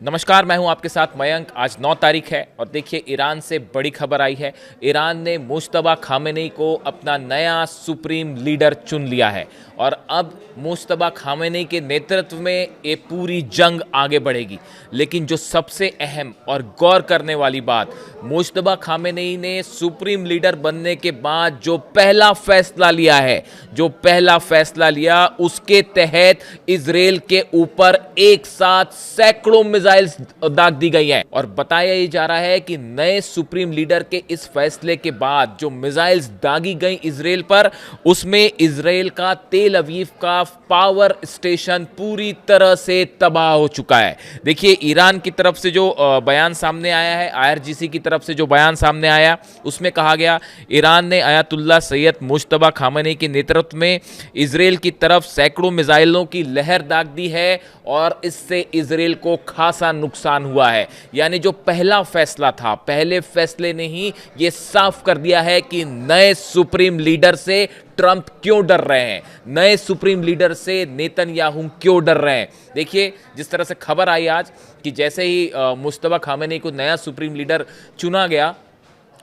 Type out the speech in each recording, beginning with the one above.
नमस्कार, मैं हूं आपके साथ मयंक। आज 9 तारीख है और देखिए ईरान से बड़ी खबर आई है। ईरान ने मुज्तबा खामेनी को अपना नया सुप्रीम लीडर चुन लिया है और अब मुज्तबा खामेनी के नेतृत्व में ये पूरी जंग आगे बढ़ेगी। लेकिन जो सबसे अहम और गौर करने वाली बात, मुज्तबा खामेनी ने सुप्रीम लीडर बनने के बाद जो पहला फैसला लिया उसके तहत इजराइल के ऊपर एक साथ सैकड़ों मिसाइल्स दाग दी गई हैं और बताया ही जा रहा है कि नए सुप्रीम लीडर के इस फैसले के बाद जो मिसाइल्स दागी गई इजराइल पर, उसमें इजराइल का तेल अवीव का पावर स्टेशन पूरी तरह से तबाह हो चुका है। देखिए ईरान की तरफ से जो बयान सामने आया है, आईआरजीसी की तरफ से जो बयान सामने आया, उसमें कहा गया ईरान ने अयातुल्ला सैयद मुज्तबा खामेनी के नेतृत्व में इजराइल की तरफ सैकड़ों मिसाइलों की लहर दाग दी है और इससे इजराइल को खासा नुकसान हुआ है। यानी जो पहला फैसला था, पहले फैसले ने ही यह साफ कर दिया है कि नए सुप्रीम लीडर से ट्रंप क्यों डर रहे हैं, नए सुप्रीम लीडर से नेतन्याहू क्यों डर रहे हैं। देखिए जिस तरह से खबर आई आज कि जैसे ही मुज्तबा खामेनी को नया सुप्रीम लीडर चुना गया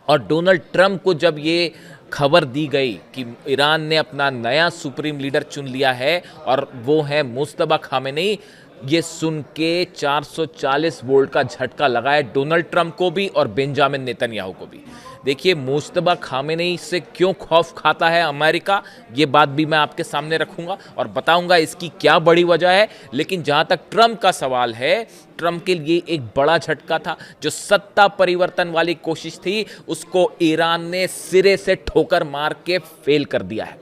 और डोनाल्ड ट्रंप को जब ये खबर दी गई कि ईरान ने अपना नया सुप्रीम लीडर चुन लिया है और वो है मुज्तबा खामेनी, ये सुन के 440 वोल्ट का झटका लगा है डोनाल्ड ट्रंप को भी और बेंजामिन नेतन्याहू को भी। देखिए मुज्तबा खामेनी से क्यों खौफ खाता है अमेरिका, ये बात भी मैं आपके सामने रखूंगा और बताऊंगा इसकी क्या बड़ी वजह है। लेकिन जहां तक ट्रंप का सवाल है, ट्रंप के लिए एक बड़ा झटका था। जो सत्ता परिवर्तन वाली कोशिश थी उसको ईरान ने सिरे से ठोकर मार के फेल कर दिया है।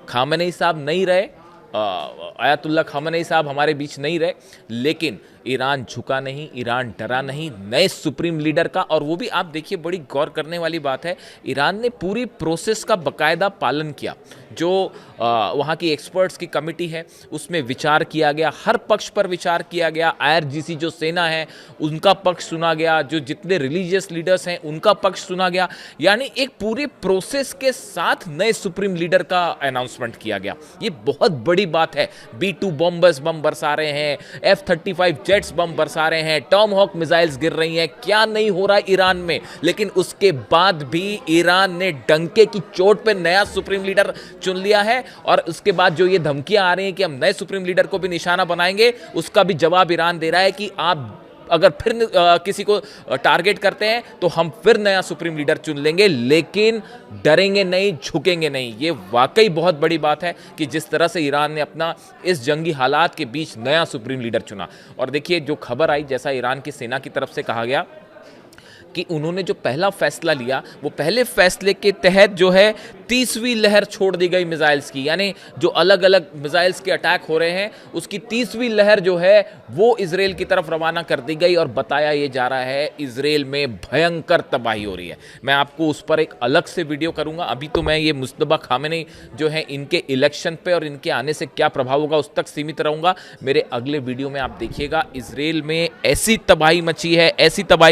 खामेनी साहब नहीं रहे, अयातुल्ला खामेनी साहब हमारे बीच नहीं रहे, लेकिन ईरान झुका नहीं, ईरान डरा नहीं नए सुप्रीम लीडर का। और वो भी आप देखिए, बड़ी गौर करने वाली बात है, ईरान ने पूरी प्रोसेस का बाकायदा पालन किया। जो वहाँ की एक्सपर्ट्स की कमेटी है उसमें विचार किया गया, हर पक्ष पर विचार किया गया। आईआरजीसी जो सेना है उनका पक्ष सुना गया, जो जितने रिलीजियस लीडर्स हैं उनका पक्ष सुना गया। यानी एक पूरे प्रोसेस के साथ नए सुप्रीम लीडर का अनाउंसमेंट किया गया। ये बहुत बड़ी बात है। B-2 बॉम्बर्स बम बरसा रहे हैं, F-35 जेट्स बम बरसा रहे हैं, टॉम हॉक मिसाइल्स गिर रही हैं, क्या नहीं हो रहा ईरान में। लेकिन उसके बाद भी ईरान ने डंके की चोट पे नया सुप्रीम लीडर चुन लिया है और उसके बाद जो ये धमकियां आ रही हैं कि हम नए सुप्रीम लीडर को भी निशाना बनाएंगे, उसका भी जवाब ईरान दे रहा है कि आप अगर फिर किसी को टारगेट करते हैं तो हम फिर नया सुप्रीम लीडर चुन लेंगे, लेकिन डरेंगे नहीं, झुकेंगे नहीं। ये वाकई बहुत बड़ी बात है कि जिस तरह से ईरान ने अपना इस जंगी हालात के बीच नया सुप्रीम लीडर चुना। और देखिए जो खबर आई, जैसा ईरान की सेना की तरफ से कहा गया कि उन्होंने जो पहला फैसला लिया, वो पहले फैसले के तहत जो है 30वीं लहर छोड़ दी गई मिसाइल्स की। यानी जो अलग अलग मिसाइल्स के अटैक हो रहे हैं उसकी 30वीं लहर जो है वो इजराइल की तरफ रवाना कर दी गई और बताया ये जा रहा है इजराइल में भयंकर तबाही हो रही है। मैं आपको उस पर एक अलग से वीडियो करूंगा। अभी तो मैं ये मुज्तबा खामेनी जो है इनके इलेक्शन पे और इनके आने से क्या प्रभाव होगा उस तक सीमित रहूंगा। मेरे अगले वीडियो में आप देखिएगा इजराइल में ऐसी तबाही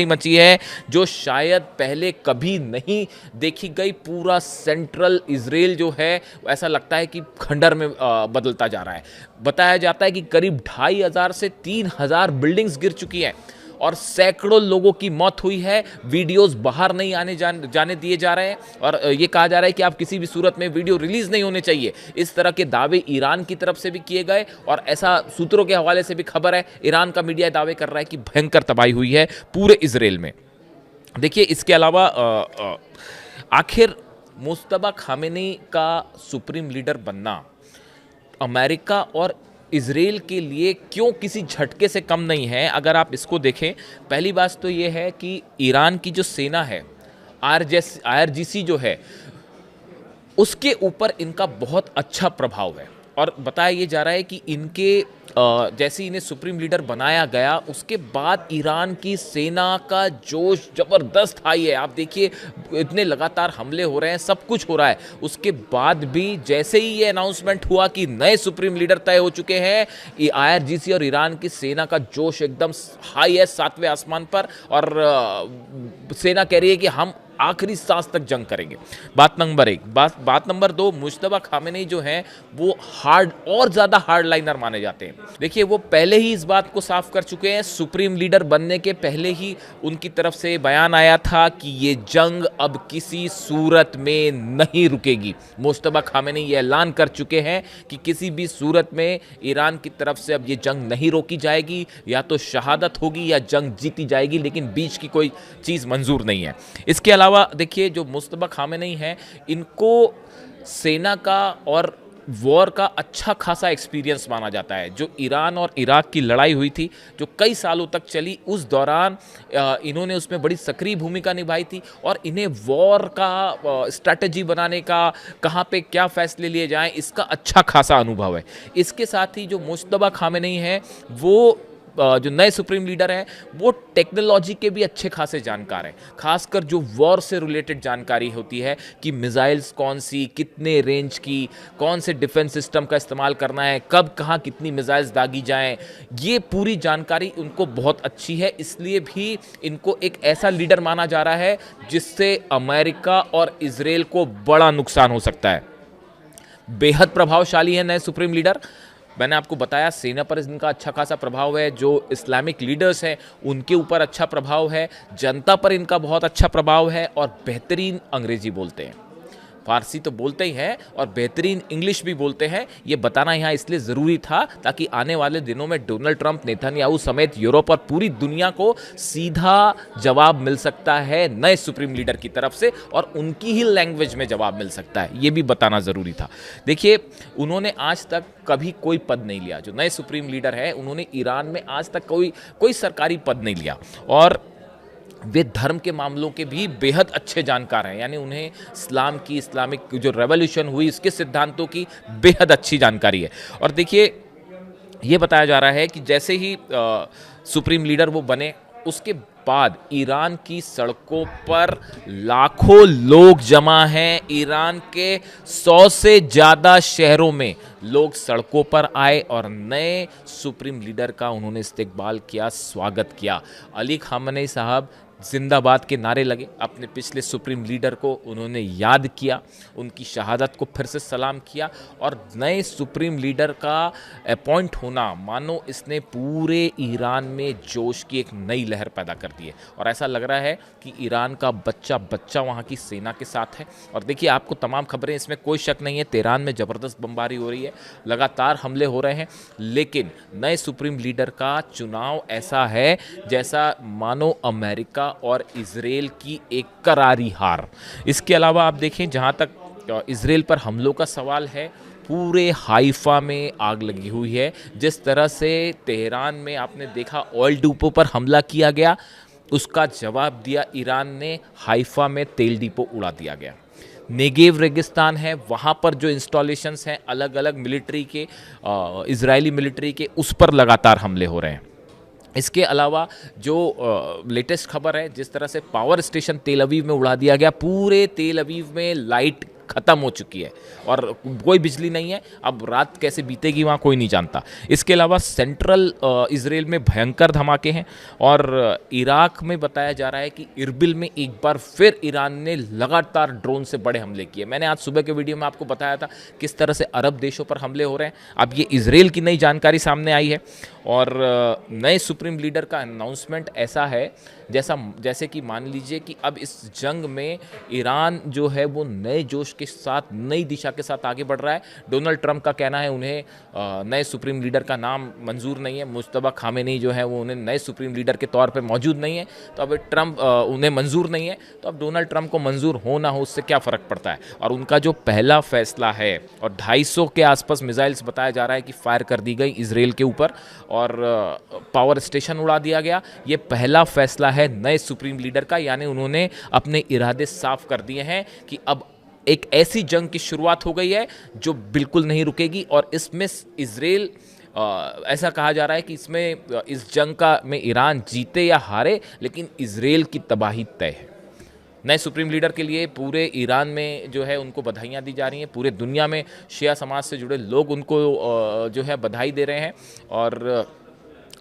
मची है जो शायद पहले कभी नहीं देखी गई। पूरा सेंट्रल इजराइल जो है ऐसा लगता है कि खंडर में बदलता जा रहा है। बताया जाता है कि करीब 2500 से 3000 बिल्डिंग्स गिर चुकी हैं और सैकड़ों लोगों की मौत हुई है। वीडियोस बाहर नहीं जाने दिए जा रहे हैं और ये कहा जा रहा है कि आप किसी भी सूरत में वीडियो रिलीज नहीं होने चाहिए। इस तरह के दावे ईरान की तरफ से भी किए गए और ऐसा सूत्रों के हवाले से भी खबर है, ईरान का मीडिया दावे कर रहा है कि भयंकर तबाही हुई है पूरे इजराइल में। देखिए इसके अलावा आखिर मुज्तबा खामेनी का सुप्रीम लीडर बनना अमेरिका और इजराइल के लिए क्यों किसी झटके से कम नहीं है। अगर आप इसको देखें, पहली बात तो ये है कि ईरान की जो सेना है, आईआरजीसी जो है, उसके ऊपर इनका बहुत अच्छा प्रभाव है। और बताया ये जा रहा है कि इनके जैसे इन्हें सुप्रीम लीडर बनाया गया उसके बाद ईरान की सेना का जोश ज़बरदस्त हाई है। आप देखिए इतने लगातार हमले हो रहे हैं, सब कुछ हो रहा है, उसके बाद भी जैसे ही ये अनाउंसमेंट हुआ कि नए सुप्रीम लीडर तय हो चुके हैं, ये आईआरजीसी और ईरान की सेना का जोश एकदम हाई है, 7वें आसमान पर। और सेना कह रही है कि हम आखिरी सांस तक जंग करेंगे। बात नंबर एक। बात नंबर दो, मुश्तबा खामेनी जो हैं वो हार्ड और ज़्यादा हार्ड लाइनर माने जाते हैं। देखिए वो पहले ही इस बात को साफ कर चुके हैं, सुप्रीम लीडर बनने के पहले ही उनकी तरफ से बयान आया था कि ये जंग अब किसी सूरत में नहीं रुकेगी। मुश्तबा खामेनी ये ऐलान कर चुके हैं कि किसी भी सूरत में ईरान की तरफ से अब ये जंग नहीं रोकी जाएगी, या तो शहादत होगी या जंग जीती जाएगी, लेकिन बीच की कोई चीज़ मंजूर नहीं है। इसके अलावा देखिए जो मुश्तबा खामेनी हैं, इनको सेना का और वॉर का अच्छा खासा एक्सपीरियंस माना जाता है। जो ईरान और इराक की लड़ाई हुई थी, जो कई सालों तक चली, उस दौरान इन्होंने उसमें बड़ी सक्रिय भूमिका निभाई थी, और इन्हें वॉर का स्ट्रैटेजी बनाने का, कहाँ पे क्या फैसले लिए जाएं, इसका अच्छा खासा अनुभव है। इसके साथ ही जो मुश्तबा खामेनी हैं, वो जो नए सुप्रीम लीडर हैं, वो टेक्नोलॉजी के भी अच्छे खासे जानकार हैं। खासकर जो वॉर से रिलेटेड जानकारी होती है कि मिसाइल्स कौन सी, कितने रेंज की, कौन से डिफेंस सिस्टम का इस्तेमाल करना है, कब कहाँ कितनी मिसाइल्स दागी जाएं, ये पूरी जानकारी उनको बहुत अच्छी है। इसलिए भी इनको एक ऐसा लीडर माना जा रहा है जिससे अमेरिका और इजराइल को बड़ा नुकसान हो सकता है। बेहद प्रभावशाली है नए सुप्रीम लीडर। मैंने आपको बताया सेना पर इनका अच्छा खासा प्रभाव है, जो इस्लामिक लीडर्स हैं उनके ऊपर अच्छा प्रभाव है, जनता पर इनका बहुत अच्छा प्रभाव है, और बेहतरीन अंग्रेजी बोलते हैं। फारसी तो बोलते ही हैं और बेहतरीन इंग्लिश भी बोलते हैं। ये बताना यहाँ इसलिए ज़रूरी था ताकि आने वाले दिनों में डोनाल्ड ट्रंप, नेतन्याहू समेत यूरोप और पूरी दुनिया को सीधा जवाब मिल सकता है नए सुप्रीम लीडर की तरफ से, और उनकी ही लैंग्वेज में जवाब मिल सकता है। ये भी बताना ज़रूरी था। देखिए उन्होंने आज तक कभी कोई पद नहीं लिया। जो नए सुप्रीम लीडर है, उन्होंने ईरान में आज तक कोई सरकारी पद नहीं लिया, और वे धर्म के मामलों के भी बेहद अच्छे जानकार हैं। यानी उन्हें इस्लामिक जो रेवोल्यूशन हुई, इसके सिद्धांतों की बेहद अच्छी जानकारी है। और देखिए ये बताया जा रहा है कि जैसे ही सुप्रीम लीडर वो बने, उसके बाद ईरान की सड़कों पर लाखों लोग जमा हैं। ईरान के 100 से ज़्यादा शहरों में लोग सड़कों पर आए और नए सुप्रीम लीडर का उन्होंने इस्तकबाल किया, स्वागत किया। अली खामेनी साहब जिंदाबाद के नारे लगे। अपने पिछले सुप्रीम लीडर को उन्होंने याद किया, उनकी शहादत को फिर से सलाम किया, और नए सुप्रीम लीडर का अपॉइंट होना मानो इसने पूरे ईरान में जोश की एक नई लहर पैदा कर दी है। और ऐसा लग रहा है कि ईरान का बच्चा बच्चा वहाँ की सेना के साथ है। और देखिए आपको तमाम खबरें, इसमें कोई शक नहीं है, तेहरान में ज़बरदस्त बमबारी हो रही है, लगातार हमले हो रहे हैं, लेकिन नए सुप्रीम लीडर का चुनाव ऐसा है जैसा मानो अमेरिका और इजराइल की एक करारी हार। इसके अलावा आप देखें, जहां तक इजराइल पर हमलों का सवाल है, पूरे हाइफा में आग लगी हुई है। जिस तरह से तेहरान में आपने देखा ऑयल डिपो पर हमला किया गया, उसका जवाब दिया ईरान ने, हाइफा में तेल डिपो उड़ा दिया गया। नेगेव रेगिस्तान है, वहाँ पर जो इंस्टॉलेशंस हैं अलग अलग मिलिट्री के, इजरायली मिलिट्री के, उस पर लगातार हमले हो रहे हैं। इसके अलावा जो लेटेस्ट खबर है, जिस तरह से पावर स्टेशन तेल अवीव में उड़ा दिया गया, पूरे तेल अवीव में लाइट ख़त्म हो चुकी है और कोई बिजली नहीं है। अब रात कैसे बीतेगी वहाँ कोई नहीं जानता। इसके अलावा सेंट्रल इजराइल में भयंकर धमाके हैं, और इराक में बताया जा रहा है कि इरबिल में एक बार फिर ईरान ने लगातार ड्रोन से बड़े हमले किए। मैंने आज सुबह के वीडियो में आपको बताया था किस तरह से अरब देशों पर हमले हो रहे हैं। अब ये इजराइल की नई जानकारी सामने आई है, और नए सुप्रीम लीडर का अनाउंसमेंट ऐसा है जैसे कि मान लीजिए कि अब इस जंग में ईरान जो है वो नए जोश के साथ, नई दिशा के साथ आगे बढ़ रहा है। डोनाल्ड ट्रंप का कहना है उन्हें नए सुप्रीम लीडर का नाम मंजूर नहीं है। मुश्तबा खामेनी जो है वो उन्हें नए सुप्रीम लीडर के तौर पे मौजूद नहीं है, तो अब ट्रंप उन्हें मंजूर नहीं है, तो अब डोनाल्ड ट्रंप को मंजूर हो ना हो उससे क्या फ़र्क पड़ता है। और उनका जो पहला फैसला है, और 250 के आसपास मिसाइल्स बताया जा रहा है कि फायर कर दी गई इजराइल के ऊपर, और पावर स्टेशन उड़ा दिया गया, ये पहला फैसला है नए सुप्रीम लीडर का। यानी उन्होंने अपने इरादे साफ कर दिए हैं कि अब एक ऐसी जंग की शुरुआत हो गई है जो बिल्कुल नहीं रुकेगी, और इसमें इजराइल, ऐसा कहा जा रहा है कि इसमें इस जंग में ईरान जीते या हारे, लेकिन इजराइल की तबाही तय है। नए सुप्रीम लीडर के लिए पूरे ईरान में जो है उनको बधाइयाँ दी जा रही हैं, पूरे दुनिया में शिया समाज से जुड़े लोग उनको जो है बधाई दे रहे हैं, और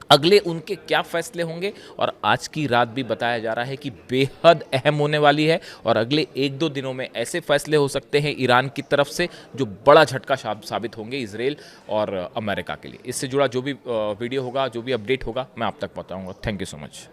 अगले उनके क्या फैसले होंगे, और आज की रात भी बताया जा रहा है कि बेहद अहम होने वाली है और अगले 1-2 दिनों में ऐसे फैसले हो सकते हैं ईरान की तरफ से जो बड़ा झटका साबित होंगे इजराइल और अमेरिका के लिए। इससे जुड़ा जो भी वीडियो होगा, जो भी अपडेट होगा, मैं आप तक पहुंचाऊंगा। Thank you so much.